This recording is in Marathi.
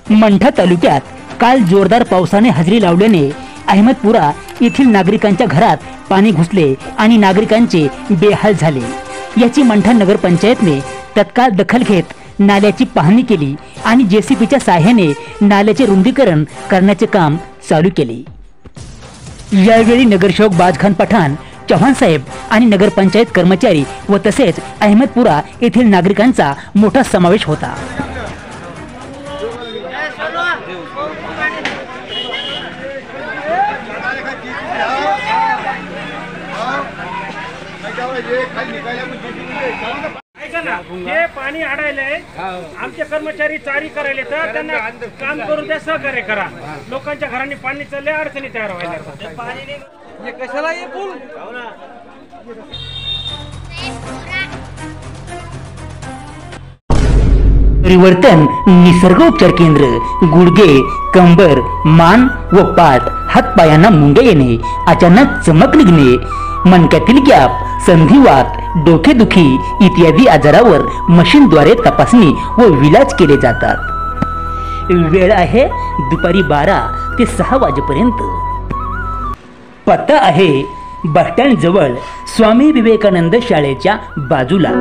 मंठा तालुक्यात काल जोरदार पावसाने हजेरी लावल्याने अहमदपुरा येथील नागरिकांच्या घरात पाणी घुसले आणि नागरिकांचे बेहाल झाले। याची मंठा नगरपंचायतने तत्काळ दखल घेत नाल्याची पाहणी केली आणि जेसीबीच्या सहाय्याने नाल्याचे रुंदीकरण करण्याचे काम चालू केले। यावेळी नगरसेवक बाजखान पठाण, चव्हाण साहेब आणि नगरपंचायत कर्मचारी व तसेच अहमदपुरा येथील नागरिकांचा मोठा समावेश होता। हे पाणी अडायलंय, आमचे कर्मचारी चारी करायले तर त्यांना काम करू द्या, सहकार्य करा। लोकांच्या घरांनी पाणी चालले, अडचणी तयार व्हायला कशाला हे पूल परिवर्तन निसर्गोपचार केंद्र गुडघे, कंबर, मान व पाठ हातपायांना मुंग्या येणे, अचानक चमक निघणे, मणक्यातील गॅप, संधिवात, डोकेदुखी इत्यादी आजारावर मशीनद्वारे तपासणी व विलाज केले जातात। वेळ आहे दुपारी 12 ते 6 वाजेपर्यंत। पत्ता आहे बस स्टँड जवळ स्वामी विवेकानंद शाळेच्या बाजूला।